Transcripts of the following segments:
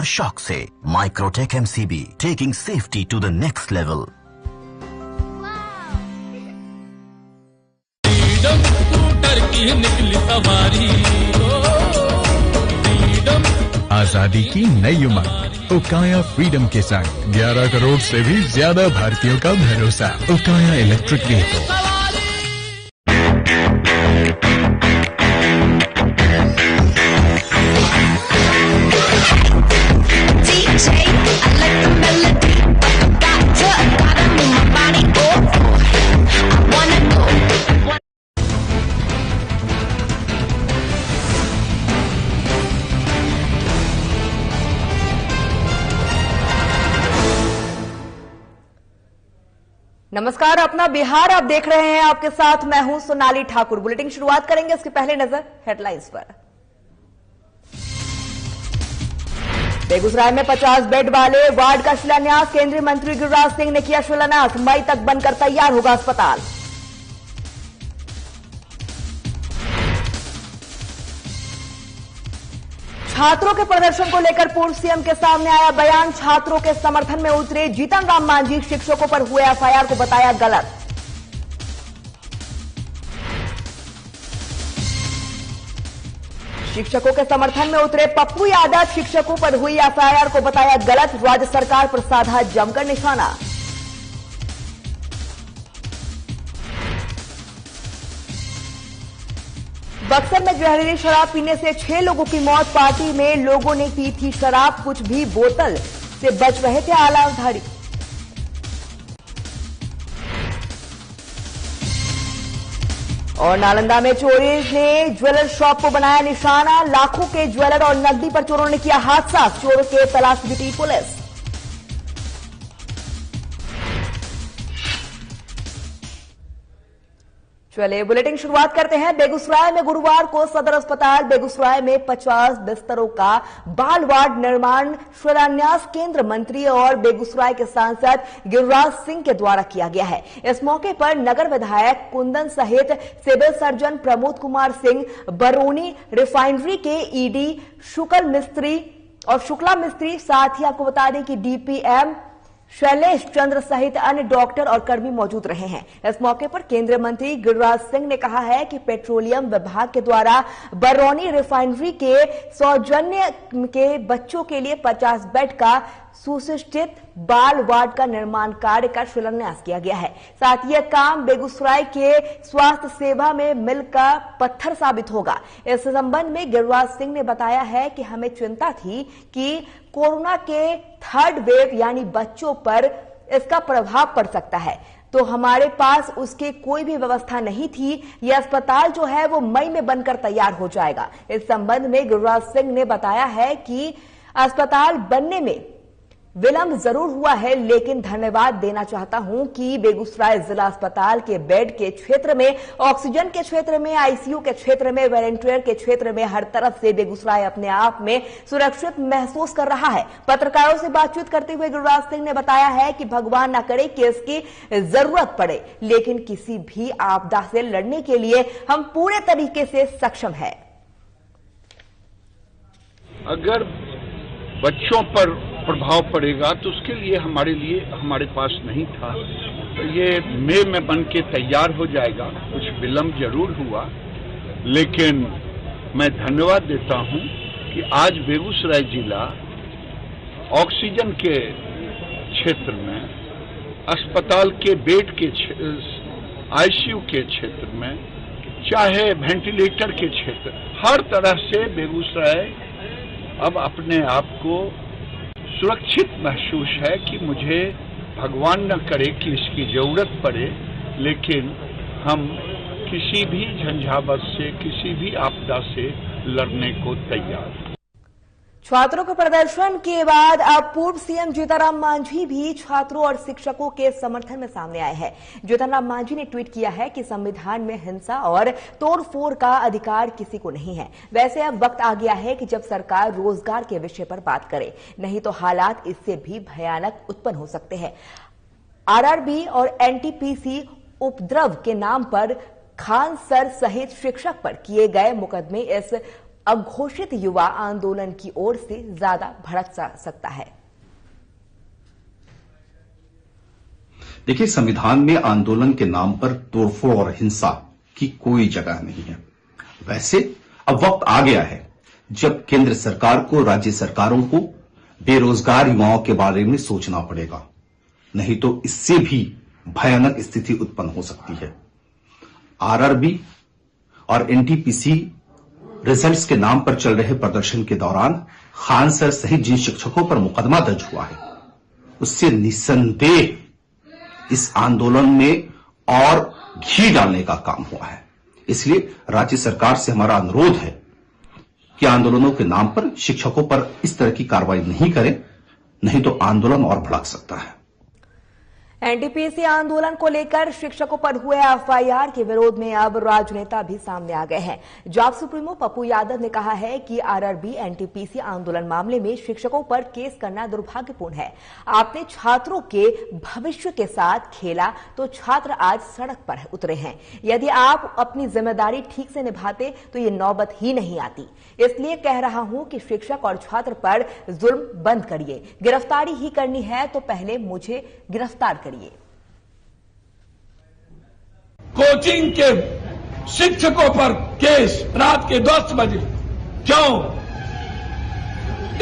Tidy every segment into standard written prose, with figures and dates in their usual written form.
और शॉक से। Microtek MCB, taking safety to the next level. निकली सवारी, आजादी की नई उमंग उकाया फ्रीडम के संग 11 करोड़ से भी ज्यादा भारतीयों का भरोसा। उकाया इलेक्ट्रिक व्हीकल। नमस्कार, अपना बिहार आप देख रहे हैं। आपके साथ मैं हूं सोनाली ठाकुर। बुलेटिन शुरुआत करेंगे, इसके पहले नजर हेडलाइंस पर। बेगूसराय में 50 बेड वाले वार्ड का शिलान्यास, केंद्रीय मंत्री गिरिराज सिंह ने किया शिलान्यास। मई तक बनकर तैयार होगा अस्पताल। छात्रों के प्रदर्शन को लेकर पूर्व सीएम के सामने आया बयान। छात्रों के समर्थन में उतरे जीतन राम मांझी, शिक्षकों पर हुए एफआईआर को बताया गलत। शिक्षकों के समर्थन में उतरे पप्पू यादव, शिक्षकों पर हुई एफआईआर को बताया गलत। राज्य सरकार पर साधा जमकर निशाना। बक्सर में जहरीली शराब पीने से 6 लोगों की मौत। पार्टी में लोगों ने पी थी शराब, कुछ भी बोतल से बच रहे थे आलाधारी। और नालंदा में चोरी ने ज्वेलर शॉप को बनाया निशाना। लाखों के ज्वेलर और नकदी पर चोरों ने किया हादसा। चोरों के तलाश जुटी पुलिस। चलिए बुलेटिन शुरुआत करते हैं। बेगूसराय में गुरुवार को सदर अस्पताल बेगूसराय में 50 बिस्तरों का बाल वार्ड निर्माण शिलान्यास केंद्र मंत्री और बेगूसराय के सांसद गिरिराज सिंह के द्वारा किया गया है। इस मौके पर नगर विधायक कुंदन सहित civil surgeon Pramod Kumar Singh, Barauni refinery के ईडी शुक्ला मिस्त्री, साथ ही आपको बता दें कि डीपीएम शैलेश चंद्र सहित अन्य डॉक्टर और कर्मी मौजूद रहे हैं। इस मौके पर केंद्रीय मंत्री गिरिराज सिंह ने कहा है कि पेट्रोलियम विभाग के द्वारा बरौनी रिफाइनरी के सौजन्य के बच्चों के लिए 50 बेड का सुसज्जित बाल वार्ड का निर्माण कार्य का शिलान्यास किया गया है। साथ ही यह काम बेगूसराय के स्वास्थ्य सेवा में मिल का पत्थर साबित होगा। इस संबंध में गिरिराज सिंह ने बताया है कि हमें चिंता थी कि कोरोना के थर्ड वेव यानी बच्चों पर इसका प्रभाव पड़ सकता है, तो हमारे पास उसके कोई भी व्यवस्था नहीं थी। यह अस्पताल जो है वो मई में बनकर तैयार हो जाएगा। इस संबंध में गिरिराज सिंह ने बताया है कि अस्पताल बनने में विलंब जरूर हुआ है, लेकिन धन्यवाद देना चाहता हूं कि बेगूसराय जिला अस्पताल के बेड के क्षेत्र में, ऑक्सीजन के क्षेत्र में, आईसीयू के क्षेत्र में, वेंटिलेटर के क्षेत्र में, हर तरफ से बेगूसराय अपने आप में सुरक्षित महसूस कर रहा है। पत्रकारों से बातचीत करते हुए गिरिराज सिंह ने बताया है कि भगवान न करे कि इसकी जरूरत पड़े, लेकिन किसी भी आपदा से लड़ने के लिए हम पूरे तरीके से सक्षम है। अगर बच्चों पर प्रभाव पड़ेगा तो उसके लिए हमारे पास नहीं था। तो ये मई में बन के तैयार हो जाएगा। कुछ विलंब जरूर हुआ, लेकिन मैं धन्यवाद देता हूं कि आज बेगूसराय जिला ऑक्सीजन के क्षेत्र में, अस्पताल के बेड के, आईसीयू के क्षेत्र में, चाहे वेंटिलेटर के क्षेत्र, हर तरह से बेगूसराय अब अपने आप को सुरक्षित महसूस है कि मुझे भगवान न करे कि इसकी जरूरत पड़े, लेकिन हम किसी भी झंझावत से, किसी भी आपदा से लड़ने को तैयार। छात्रों के प्रदर्शन के बाद अब पूर्व सीएम जीतन राम मांझी भी छात्रों और शिक्षकों के समर्थन में सामने आए हैं। जीतन राम मांझी ने ट्वीट किया है कि संविधान में हिंसा और तोड़फोड़ का अधिकार किसी को नहीं है। वैसे अब वक्त आ गया है कि जब सरकार रोजगार के विषय पर बात करे, नहीं तो हालात इससे भी भयानक उत्पन्न हो सकते हैं। आरआरबी और एनटीपीसी उपद्रव के नाम पर खान सर सहित शिक्षक पर किए गए मुकदमे इस अघोषित युवा आंदोलन की ओर से ज्यादा भड़क सकता है। देखिए, संविधान में आंदोलन के नाम पर तोड़फोड़ और हिंसा की कोई जगह नहीं है। वैसे अब वक्त आ गया है जब केंद्र सरकार को राज्य सरकारों को बेरोजगार युवाओं के बारे में सोचना पड़ेगा, नहीं तो इससे भी भयानक स्थिति उत्पन्न हो सकती है। आरआरबी और एनटीपीसी रिजल्ट्स के नाम पर चल रहे प्रदर्शन के दौरान खान सर सहित जिन शिक्षकों पर मुकदमा दर्ज हुआ है, उससे निस्संदेह इस आंदोलन में और घी डालने का काम हुआ है। इसलिए राज्य सरकार से हमारा अनुरोध है कि आंदोलनों के नाम पर शिक्षकों पर इस तरह की कार्रवाई नहीं करें, नहीं तो आंदोलन और भड़क सकता है। एनटीपीसी आंदोलन को लेकर शिक्षकों पर हुए एफआईआर के विरोध में अब राजनेता भी सामने आ गए हैं। जाप सुप्रीमो पप्पू यादव ने कहा है कि आरआरबी एनटीपीसी आंदोलन मामले में शिक्षकों पर केस करना दुर्भाग्यपूर्ण है। आपने छात्रों के भविष्य के साथ खेला तो छात्र आज सड़क पर उतरे हैं। यदि आप अपनी जिम्मेदारी ठीक से निभाते तो ये नौबत ही नहीं आती। इसलिए कह रहा हूं कि शिक्षक और छात्र पर जुल्म बंद करिए। गिरफ्तारी ही करनी है तो पहले मुझे गिरफ्तार करिए। कोचिंग के शिक्षकों पर केस रात के 10 बजे क्यों?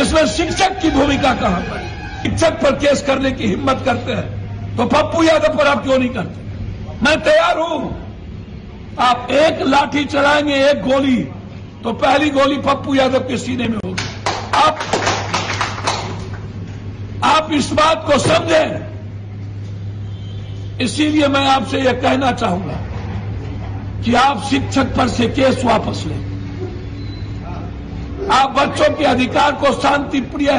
इसमें शिक्षक की भूमिका कहां पर? शिक्षक पर केस करने की हिम्मत करते हैं तो पप्पू यादव पर आप क्यों नहीं करते? मैं तैयार हूं। आप एक लाठी चलाएंगे, एक गोली, तो पहली गोली पप्पू यादव के सीने में होगी। आप इस बात को समझें। इसीलिए मैं आपसे यह कहना चाहूंगा कि आप शिक्षक पर से केस वापस लें। आप बच्चों के अधिकार को शांति प्रिय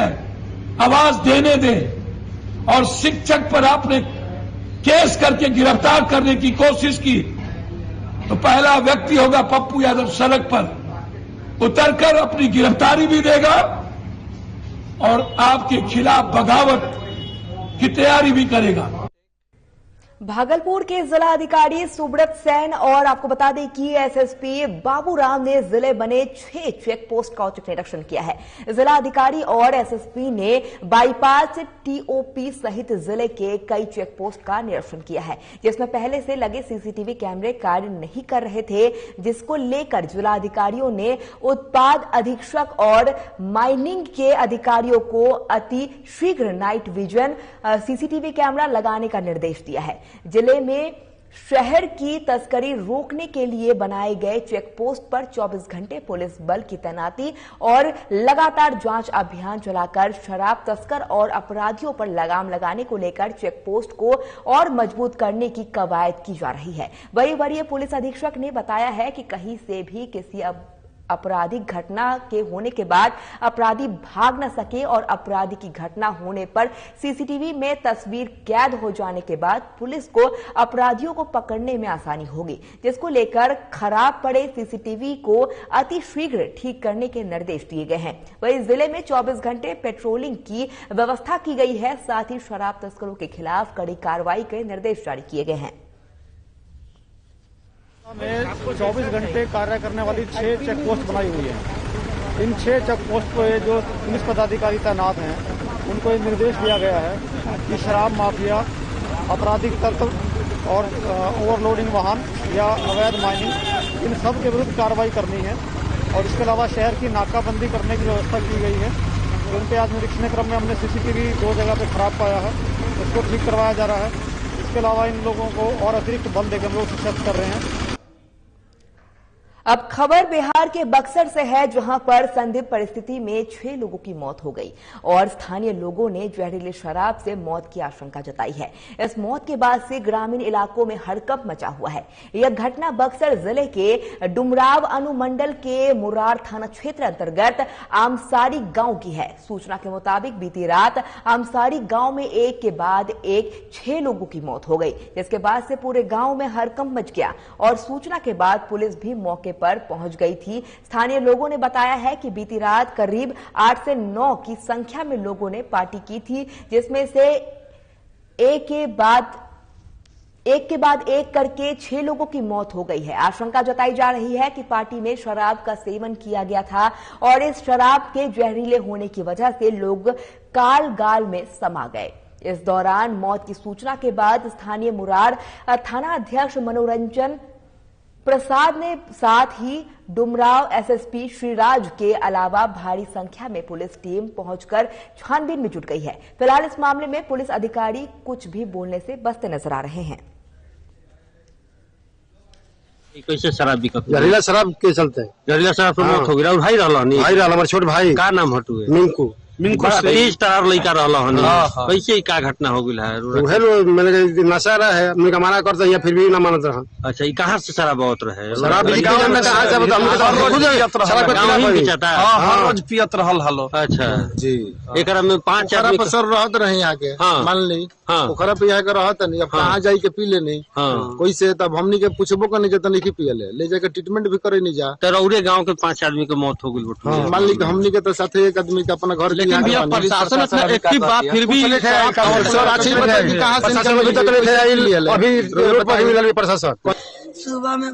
आवाज देने दें और शिक्षक पर आपने केस करके गिरफ्तार करने की कोशिश की तो पहला व्यक्ति होगा पप्पू यादव सड़क पर उतरकर अपनी गिरफ्तारी भी देगा और आपके खिलाफ बगावत की तैयारी भी करेगा। भागलपुर के जिला अधिकारी सुब्रत सेन और आपको बता दें कि एसएसपी बाबूराम ने जिले बने 6 चेक पोस्ट का औचक निरीक्षण किया है। जिला अधिकारी और एसएसपी ने बाईपास टीओपी सहित जिले के कई चेक पोस्ट का निरीक्षण किया है, जिसमें पहले से लगे सीसीटीवी कैमरे कार्य नहीं कर रहे थे, जिसको लेकर जिला अधिकारियों ने उत्पाद अधीक्षक और माइनिंग के अधिकारियों को अति शीघ्र नाइट विजन सीसीटीवी कैमरा लगाने का निर्देश दिया है। जिले में शहर की तस्करी रोकने के लिए बनाए गए चेक पोस्ट पर 24 घंटे पुलिस बल की तैनाती और लगातार जांच अभियान चलाकर शराब तस्कर और अपराधियों पर लगाम लगाने को लेकर चेक पोस्ट को और मजबूत करने की कवायद की जा रही है। वरीय पुलिस अधीक्षक ने बताया है कि कहीं से भी किसी आपराधिक घटना के होने के बाद अपराधी भाग न सके और अपराधी की घटना होने पर सीसीटीवी में तस्वीर कैद हो जाने के बाद पुलिस को अपराधियों को पकड़ने में आसानी होगी, जिसको लेकर खराब पड़े सीसीटीवी को अति शीघ्र ठीक करने के निर्देश दिए गए हैं। वहीं जिले में 24 घंटे पेट्रोलिंग की व्यवस्था की गई है। साथ ही शराब तस्करों के खिलाफ कड़ी कार्रवाई के निर्देश जारी किए गए हैं। में 24 घंटे कार्य करने वाली 6 चेक पोस्ट बनाई हुई है। इन 6 चेक पोस्ट पर जो पुलिस पदाधिकारी तैनात हैं उनको ये निर्देश दिया गया है कि शराब माफिया, आपराधिक तत्व और ओवरलोडिंग वाहन या अवैध माइनिंग, इन सब के विरुद्ध कार्रवाई करनी है। और इसके अलावा शहर की नाकाबंदी करने की व्यवस्था की गई है। तो उन पे आज निरीक्षण क्रम में हमने सीसीटीवी 2 जगह पे खराब पाया है, उसको ठीक करवाया जा रहा है। इसके अलावा इन लोगों को और अतिरिक्त बल देकर हम लोग शिक्षित कर रहे हैं। अब खबर बिहार के बक्सर से है, जहां पर संदिग्ध परिस्थिति में 6 लोगों की मौत हो गई और स्थानीय लोगों ने जहरीली शराब से मौत की आशंका जताई है। इस मौत के बाद से ग्रामीण इलाकों में हड़कंप मचा हुआ है। यह घटना बक्सर जिले के डुमराव अनुमंडल के मुरार थाना क्षेत्र अंतर्गत आमसारी गांव की है। सूचना के मुताबिक बीती रात आमसारी गांव में एक के बाद एक 6 लोगों की मौत हो गई, जिसके बाद से पूरे गांव में हड़कंप मच गया और सूचना के बाद पुलिस भी मौके पर पहुंच गई थी। स्थानीय लोगों ने बताया है कि बीती रात करीब 8 से 9 की संख्या में लोगों ने पार्टी की थी, जिसमें से एक के बाद एक के बाद एक करके 6 लोगों की मौत हो गई है। आशंका जताई जा रही है कि पार्टी में शराब का सेवन किया गया था और इस शराब के जहरीले होने की वजह से लोग काल गाल में समा गए। इस दौरान मौत की सूचना के बाद स्थानीय मुरार थाना अध्यक्ष मनोरंजन प्रसाद ने साथ ही डुमराव एसएसपी श्रीराज के अलावा भारी संख्या में पुलिस टीम पहुंचकर छानबीन में जुट गई है। फिलहाल इस मामले में पुलिस अधिकारी कुछ भी बोलने से बचते नजर आ रहे हैं। कैसे शराब बिकत जहरीला शराब के चलते जहरीला शराब से मौत हो गई। भाई रहला हमारे छोट भाई का नाम हटुए मिंकू तेज तरार लड़का रहला कैसे क्या घटना हो गई है? मैंने नशा रहा है हमने मना करते हैं फिर भी ना मानते रहा। अच्छा ये कहाँ से शराब आवत रहे? शराब रोज पियत रहल हलो। अच्छा जी एक में 5 आदमी पसर रहत रहे यहाँ के मान ली ओकरा पे यहाँ के रहत नहीं। अब कहाँ जाई के पी ले नहीं कोई से तब हमनी के पूछबो कर नहीं जाता नहीं पिए ले जाके ट्रीटमेंट भी करे नहीं जा। तरौरे गाँव के 5 आदमी के मौत हो गई। मान ली हमनी के तो साथ एक आदमी के अपना घर प्रशासन अपना एक्टिव बात फिर भी प्रशासन सुबह में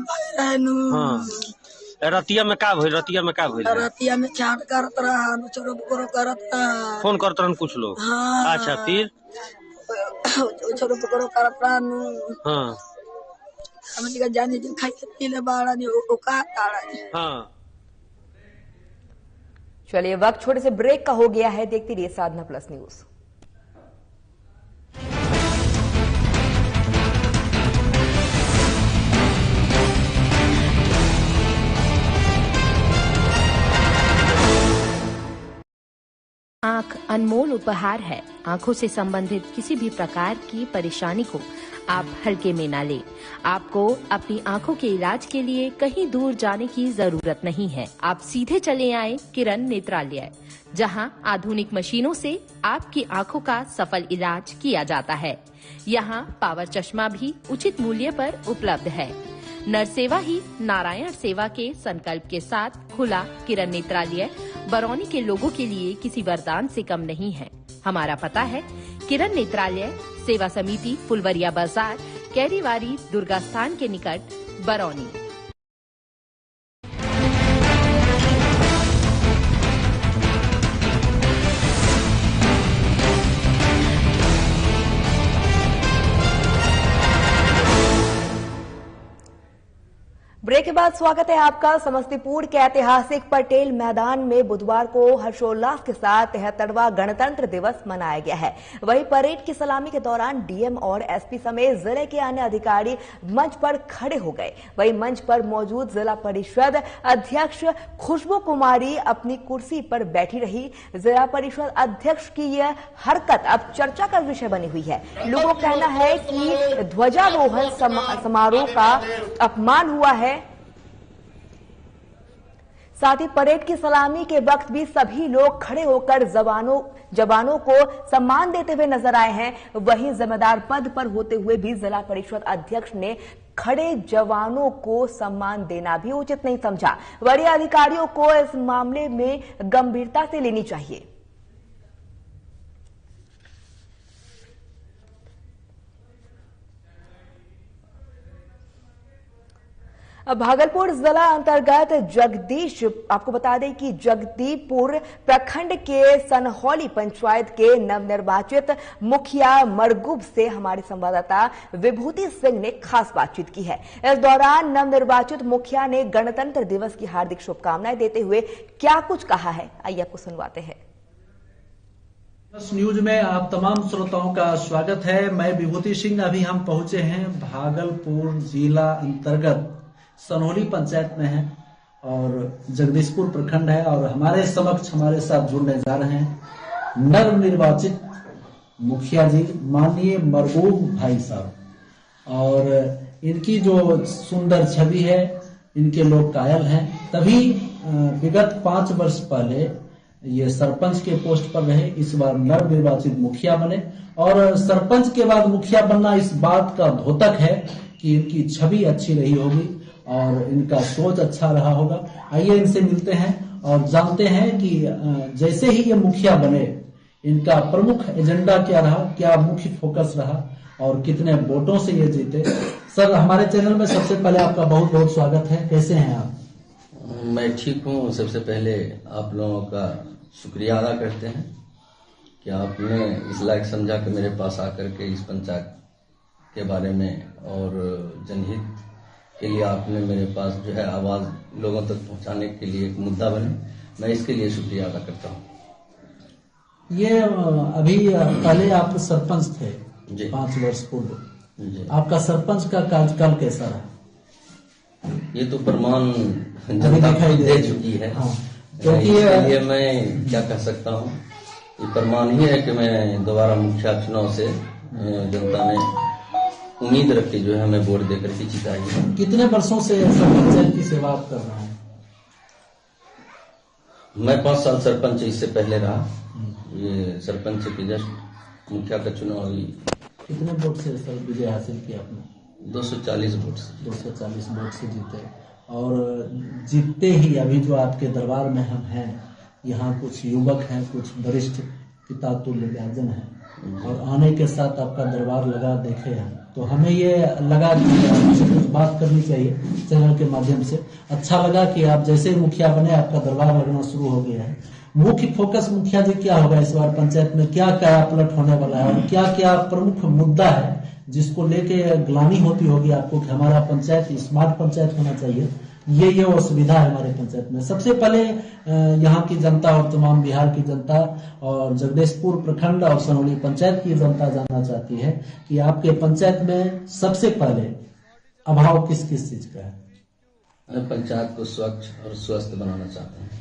रतिया में का भइल? रतिया में चाट करत रहा छोरो बकरो करत रहा फोन करत रहन कुछ लोग। अच्छा फिर छोरो बकरो करत रहा हाँ हमनी का जाने जो खाई पी ले बाड़ा ने ओ का ताड़ा हाँ। चलिए वक्त छोटे से ब्रेक का हो गया है, देखते रहिए साधना प्लस न्यूज। आंख अनमोल उपहार है। आंखों से संबंधित किसी भी प्रकार की परेशानी को आप हल्के में ना लें। आपको अपनी आंखों के इलाज के लिए कहीं दूर जाने की जरूरत नहीं है। आप सीधे चले आए किरण नेत्रालय, जहां आधुनिक मशीनों से आपकी आंखों का सफल इलाज किया जाता है। यहां पावर चश्मा भी उचित मूल्य पर उपलब्ध है। नर सेवा ही नारायण सेवा के संकल्प के साथ खुला किरण नेत्रालय बरौनी के लोगों के लिए किसी वरदान से कम नहीं है। हमारा पता है किरण नेत्रालय, सेवा समिति, फुलवरिया बाजार, कैरीवारी, दुर्गा स्थान के निकट, बरौनी। ब्रेक के बाद स्वागत है आपका। समस्तीपुर के ऐतिहासिक पटेल मैदान में बुधवार को हर्षोल्लास के साथ 73वां गणतंत्र दिवस मनाया गया है। वहीं परेड की सलामी के दौरान डीएम और एसपी समेत जिले के अन्य अधिकारी मंच पर खड़े हो गए। वहीं मंच पर मौजूद जिला परिषद अध्यक्ष खुशबू कुमारी अपनी कुर्सी पर बैठी रही। जिला परिषद अध्यक्ष की यह हरकत अब चर्चा का विषय बनी हुई है। लोगों का कहना है कि ध्वजारोहण समारोह का अपमान हुआ है। साथ ही परेड की सलामी के वक्त भी सभी लोग खड़े होकर जवानों को सम्मान देते हुए नजर आए हैं। वहीं जिम्मेदार पद पर होते हुए भी जिला परिषद अध्यक्ष ने खड़े जवानों को सम्मान देना भी उचित नहीं समझा। वरीय अधिकारियों को इस मामले में गंभीरता से लेनी चाहिए। भागलपुर जिला अंतर्गत जगदीश, आपको बता दें कि जगदीपुर प्रखंड के सनहौली पंचायत के नवनिर्वाचित मुखिया मरगूब से हमारे संवाददाता विभूति सिंह ने खास बातचीत की है। इस दौरान नवनिर्वाचित मुखिया ने गणतंत्र दिवस की हार्दिक शुभकामनाएं देते हुए क्या कुछ कहा है, आइए आपको सुनवाते हैं। न्यूज में आप तमाम श्रोताओं का स्वागत है। मैं विभूति सिंह। अभी हम पहुंचे हैं भागलपुर जिला अंतर्गत सनहौली पंचायत में है और जगदीशपुर प्रखंड है और हमारे समक्ष हमारे साथ जुड़ने जा रहे हैं नवनिर्वाचित मुखिया जी माननीय मरगूब भाई साहब। और इनकी जो सुंदर छवि है, इनके लोग कायल हैं। तभी विगत 5 वर्ष पहले ये सरपंच के पोस्ट पर रहे, इस बार नवनिर्वाचित मुखिया बने और सरपंच के बाद मुखिया बनना इस बात का द्योतक है कि इनकी छवि अच्छी रही होगी और इनका सोच अच्छा रहा होगा। आइए इनसे मिलते हैं और जानते हैं कि जैसे ही ये मुखिया बने इनका प्रमुख एजेंडा क्या रहा, क्या मुख्य फोकस रहा और कितने वोटों से ये जीते। सर, हमारे चैनल में सबसे पहले आपका बहुत बहुत स्वागत है। कैसे हैं आप? मैं ठीक हूँ। सबसे पहले आप लोगों का शुक्रिया अदा करते हैं कि आपने इस लायक समझा कि मेरे पास आकर के इस पंचायत के बारे में और जनहित के लिए आपने मेरे पास जो है आवाज लोगों तक पहुंचाने के लिए एक मुद्दा बने। मैं इसके लिए शुक्रिया अदा करता हूं। ये अभी पहले आप सरपंच थे 5 वर्ष पूर्व, आपका सरपंच का कार्यकाल कैसा रहा? ये तो प्रमाण जनता दे चुकी है। क्योंकि ये मैं क्या कह सकता हूँ, ये प्रमाण ही है कि मैं दोबारा मुखिया चुनाव से जनता ने उम्मीद रख के जो है हमें वोट देकर के जिताई है। कितने वर्षों से सरपंच की सेवा आप कर रहे हैं? मैं 5 साल सरपंच इससे पहले रहा। ये सरपंच के जस्ट मुखिया का चुनाव हुई। कितने वोट से सर विजय हासिल किया आपने? 240 वोट से। 240 वोट से जीते। और जीतते ही अभी जो आपके दरबार में हम हैं, यहाँ कुछ युवक हैं, कुछ वरिष्ठ पिता तुल्य गार्जियन हैं, और आने के साथ आपका दरबार लगा देखे हैं, तो हमें ये लगा कि आपसे कुछ बात करनी चाहिए चैनल के माध्यम से। अच्छा लगा कि आप जैसे मुखिया बने आपका दरबार लगना शुरू हो गया है। मुख्य फोकस मुखिया जी क्या होगा इस बार पंचायत में? क्या क्या पलट होने वाला है और क्या क्या प्रमुख मुद्दा है जिसको लेके ग्लानि होती होगी आपको कि हमारा पंचायत स्मार्ट पंचायत होना चाहिए, ये असुविधा है हमारे पंचायत में? सबसे पहले यहाँ की जनता और तमाम बिहार की जनता और जगदीशपुर प्रखंड और सनौली पंचायत की जनता जानना चाहती है कि आपके पंचायत में सबसे पहले अभाव किस किस चीज का है? पंचायत को स्वच्छ और स्वस्थ बनाना चाहते हैं।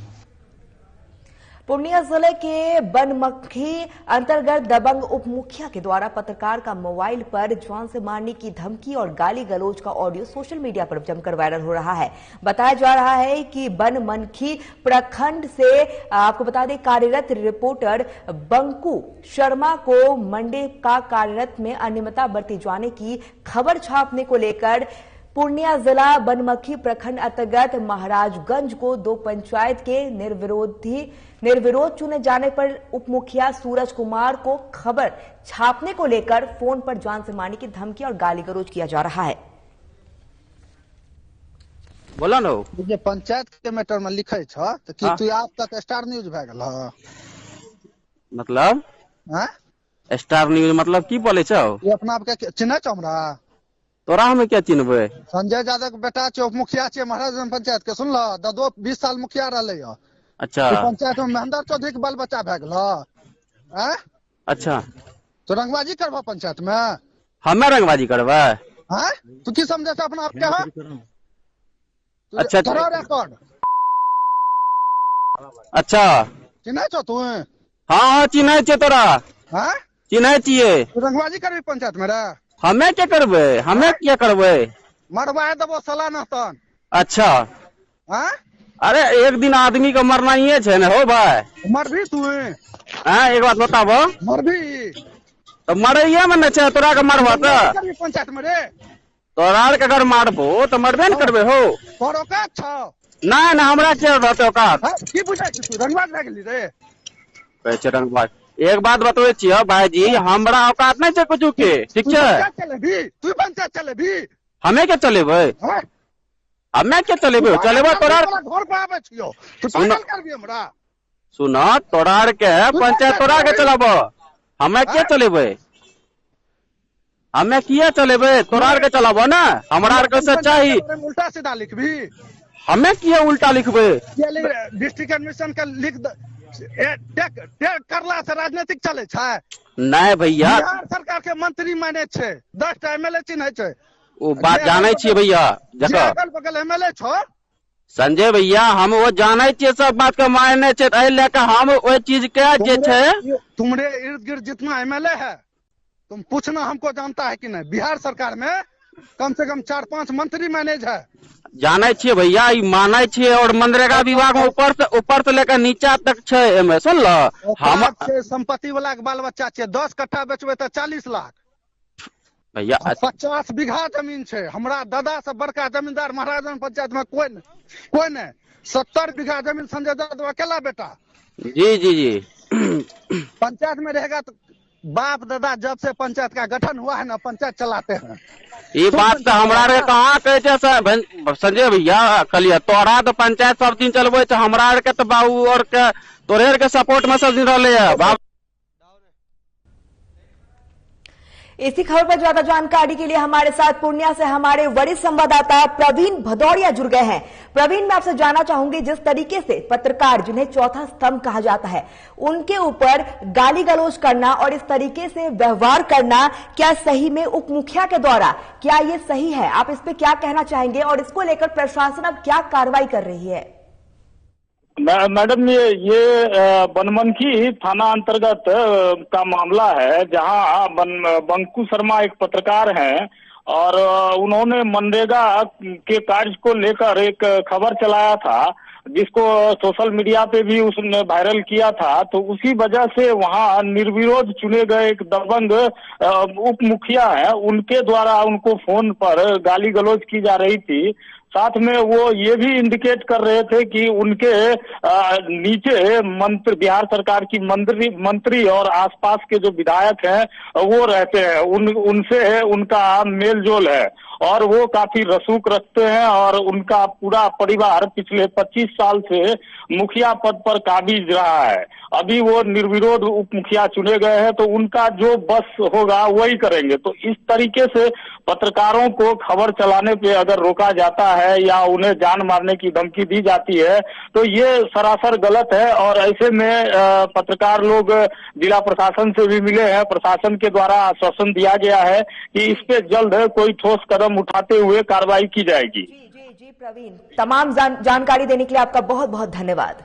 पूर्णिया जिले के बनमखी अंतर्गत दबंग उप मुखिया के द्वारा पत्रकार का मोबाइल पर जान से मारने की धमकी और गाली गलौज का ऑडियो सोशल मीडिया पर जमकर वायरल हो रहा है। बताया जा रहा है कि बनमखी प्रखंड से आपको बता दें कार्यरत रिपोर्टर बंकू शर्मा को मंडे का कार्यरत में अनियमितता बरती जाने की खबर छापने को लेकर पूर्णिया जिला बनमखी प्रखंड अंतर्गत महाराजगंज को 2 पंचायत के निर्विरोध चुने जाने पर उप मुखिया सूरज कुमार को खबर छापने को लेकर फोन पर जान से मारने की धमकी और गाली गलौज किया जा रहा है। बोला नो जे पंचायत के मैटर में लिखे छ त कि तू आप तक स्टार न्यूज भ गेल ह? मतलब स्टार न्यूज मतलब की बोले छौ? ये अपना आप के चिन्ह छ हमरा? तोरा हमें क्या चिन्हबे? संजय यादव के बेटा छ, उप मुखिया छ महाराजगंज पंचायत के। सुन ल, ददो 20 साल मुखिया रहले ह। अच्छा। पंचायत में महेंद्र चौधरी के बाल बच्चा भ गेल ह। अच्छा, तो रंगबाजी करबा पंचायत में? हमें रंगबाजी करबा? हां, तू की समझे छ अपना आप के? ह अच्छा, करो रिकॉर्ड। अच्छा, चिन्ह छ तू? हां चिन्ह छ तोरा। हां चिन्ह छिए। रंगबाजी करबी पंचायत में रे? हमें क्या करबे? हमें क्या करबे? मरवा देबो सालाना तन। अच्छा। हां, अरे एक दिन आदमी का मरना ही है ना हो भाई। मर भी तू? हाँ, एक बात बताबो। मर भी तो मरइया में न छे तोरा के मरबा त पंचायत में रे? तोरा के अगर मारबो तो मरबे न करबे हो। तोरो का छ? ना ना हमरा के रहते औकात। की बुझाय तू रंगबाज भ गेली रे? कहै रंगबाज। एक बात बतबै छियै भाईजी, हमरा औकात नहीं छै कुछ के, ठीक छै? तू पंचायत चलेबी? हमें क्या चलेबे? हमें क्या चलेबे? चलेबे तोरा घर पे आबै छियो तू पागल करबी हमरा? सुनो, तोरा के पंचायत तोरा के चलाबो, हमें क्या चलेबे? हमें किया चलेबे? तोरा के चलाबो ना, हमरा के सच्चाई। उल्टा सीधा लिखबी? हमें किया उल्टा लिखबे? डिस्ट्रिक्ट एडमिशन का लिख करला से राजनीतिक चले छै? नहीं भैया, बिहार सरकार के मंत्री माने छै, 10 टा एमएलए चिन्ह छै। वो बात जाने छिए भैया। देखो अगल बगल एमएलए छो संजय भैया, हम वो जाने छिए सब बात के मायने छै, एहि लेके हम वो चीज के जे छै तुम्हारे इर्द गिर्द जितना एमएलए है तुम पूछना हमको जानता है कि नहीं? बिहार सरकार में कम से कम 4-5 मंत्री मैनेज है। जाने छिए भैया, माने छिए। और मनरेगा विभाग में ऊपर से लेकर नीचा तक छै। एमे सुन लो, हम संपत्ति वाला के बाल बच्चा छै, 10 कट्ठा बेचबे तो 40 लाख भैया। 50 बीघा जमीन छै। हमरा दादा से बड़का जमींदार महाराजगंज पंचायत में कोई नहीं। 70 बीघा जमीन संजय यादव अकेला बेटा। जी जी जी। पंचायत में रहेगा तो बाप दादा जब से पंचायत का गठन हुआ है ना, पंचायत चलाते हैं। ये बात तो हमरा रे कहाँ कहे संजय भैया, कलिया तोरा तो पंचायत सब दिन चलबे, हमरा के तो बाबू और के तोरे के सपोर्ट में सब दिन रहे है। इसी खबर पर ज्यादा जानकारी के लिए हमारे साथ पूर्णिया से हमारे वरिष्ठ संवाददाता प्रवीण भदौरिया जुड़ गए हैं। प्रवीण, मैं आपसे जानना चाहूंगी, जिस तरीके से पत्रकार, जिन्हें चौथा स्तंभ कहा जाता है, उनके ऊपर गाली गलौज करना और इस तरीके से व्यवहार करना, क्या सही में उप मुखिया के द्वारा क्या ये सही है? आप इस पे क्या कहना चाहेंगे और इसको लेकर प्रशासन अब क्या कार्रवाई कर रही है? मैडम, ये बनमनखी थाना अंतर्गत का मामला है, जहां बंकू शर्मा एक पत्रकार हैं और उन्होंने मनरेगा के कार्य को लेकर एक खबर चलाया था, जिसको सोशल मीडिया पे भी उसने वायरल किया था। तो उसी वजह से वहां निर्विरोध चुने गए एक दबंग उप मुखिया है, उनके द्वारा उनको फोन पर गाली गलौज की जा रही थी। साथ में वो ये भी इंडिकेट कर रहे थे कि उनके नीचे मंत्री, बिहार सरकार की मंत्री और आसपास के जो विधायक हैं वो रहते हैं, उनसे उनका मेल जोल है और वो काफी रसूख रखते हैं और उनका पूरा परिवार पिछले 25 साल से मुखिया पद पर काबिज रहा है। अभी वो निर्विरोध उप मुखिया चुने गए हैं, तो उनका जो बस होगा वही करेंगे। तो इस तरीके से पत्रकारों को खबर चलाने पे अगर रोका जाता है या उन्हें जान मारने की धमकी दी जाती है, तो ये सरासर गलत है। और ऐसे में पत्रकार लोग जिला प्रशासन से भी मिले हैं, प्रशासन के द्वारा आश्वासन दिया गया है कि इस पे जल्द कोई ठोस कदम उठाते हुए कार्रवाई की जाएगी। जी प्रवीण, तमाम जानकारी देने के लिए आपका बहुत बहुत धन्यवाद।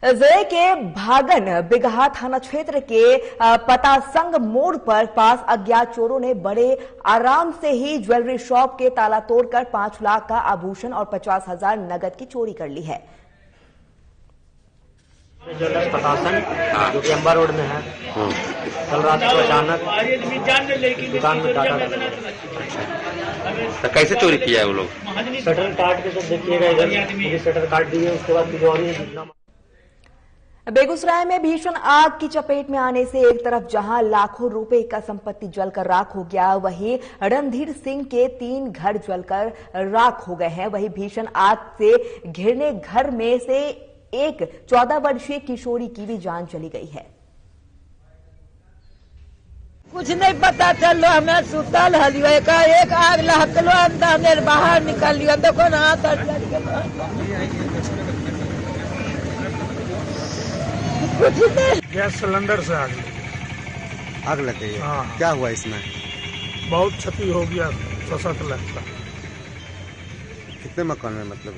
जिले के भागन बिगहा थाना क्षेत्र के पतासंग मोड़ पर पास अज्ञात चोरों ने बड़े आराम से ही ज्वेलरी शॉप के ताला तोड़कर 5 लाख का आभूषण और 50,000 नगद की चोरी कर ली है। पतासन जो कि अंबा रोड में है, कल रात को अचानक दुकान में डाका। तो कैसे चोरी किया है वो लोग? शटर काट के सब देखिएगा, इधर शटर काट दिए, उसके बाद कुछ और ही। बेगूसराय में भीषण आग की चपेट में आने से एक तरफ जहां लाखों रुपए का संपत्ति जलकर राख हो गया, वहीं रणधीर सिंह के 3 घर जलकर राख हो गए हैं। वहीं भीषण आग से घिरने घर में से एक 14 वर्षीय किशोरी की भी जान चली गई है। कुछ नहीं पता चलो, हमें सुतल हलियो का एक आग लहकलो, अंदर बाहर निकल लियो, देखो ना गैस सिलेंडर से आग लग गई है। हाँ। क्या हुआ इसमें? बहुत क्षति हो गया, 6-7 लाख का। कितने मकान में? मतलब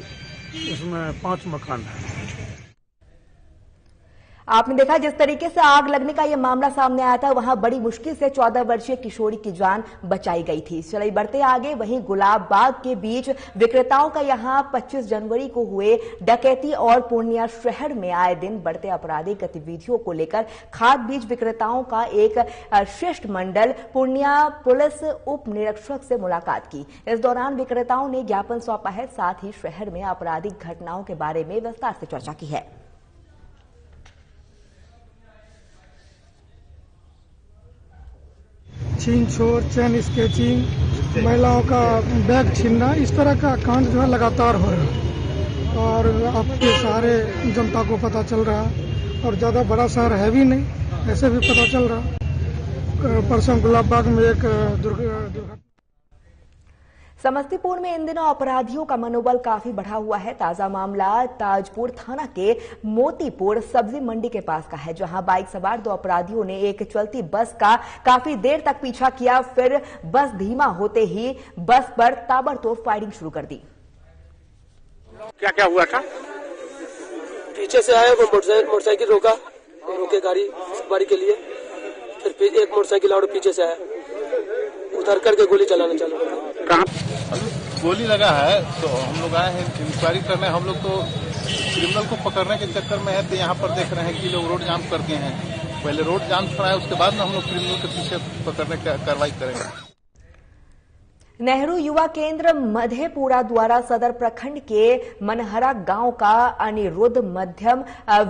इसमें 5 मकान है। आपने देखा जिस तरीके से आग लगने का यह मामला सामने आया था, वहां बड़ी मुश्किल से 14 वर्षीय किशोरी की जान बचाई गई थी। चलिए बढ़ते आगे। वहीं गुलाब बाग के बीच विक्रेताओं का यहां 25 जनवरी को हुए डकैती और पूर्णिया शहर में आए दिन बढ़ते आपराधिक गतिविधियों को लेकर खाद बीज विक्रेताओं का एक शिष्टमंडल पूर्णिया पुलिस उप निरीक्षक से मुलाकात की। इस दौरान विक्रेताओं ने ज्ञापन सौंपा है, साथ ही शहर में आपराधिक घटनाओं के बारे में विस्तार से चर्चा की है। छीन छोड़, चैन स्केचिंग, महिलाओं का बैग छीनना, इस तरह का कांड जो है लगातार हो रहा है और आपके सारे जनता को पता चल रहा है। और ज़्यादा बड़ा शहर है भी नहीं, ऐसे भी पता चल रहा। परसों गुलाब बाग में एक दुर्घटना। समस्तीपुर में इन दिनों अपराधियों का मनोबल काफी बढ़ा हुआ है। ताजा मामला ताजपुर थाना के मोतीपुर सब्जी मंडी के पास का है, जहां बाइक सवार 2 अपराधियों ने एक चलती बस का काफी देर तक पीछा किया, फिर बस धीमा होते ही बस पर ताबड़तोड़ फायरिंग शुरू कर दी। क्या क्या हुआ था? पीछे से आया वो मोटरसाइकिल रोके गाड़ी सवारी के लिए, फिर एक मोटरसाइकिल और पीछे से आया, उधर करके गोली चलाना चालू कर दी। कहाँ गोली लगा है? तो हम लोग आए हैं इंक्वायरी करने। हम लोग तो क्रिमिनल को पकड़ने के चक्कर में है, तो यहाँ पर देख रहे हैं कि लोग रोड जाम करते हैं। पहले रोड जाम कराए, उसके बाद में हम लोग क्रिमिनल के पीछे पकड़ने की कार्रवाई करेंगे। नेहरू युवा केंद्र मधेपुरा द्वारा सदर प्रखंड के मनहरा गांव का अनिरुद्ध मध्यम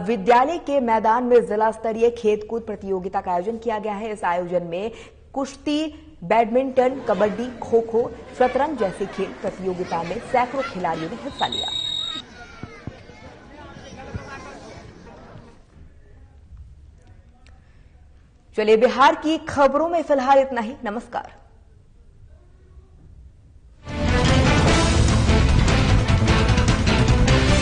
विद्यालय के मैदान में जिला स्तरीय खेल कूद प्रतियोगिता का आयोजन किया गया है। इस आयोजन में कुश्ती, बैडमिंटन, कबड्डी, खो खो, शतरंज जैसी खेल प्रतियोगिता में सैकड़ों खिलाड़ियों ने हिस्सा लिया। चलिए, बिहार की खबरों में फिलहाल इतना ही। नमस्कार।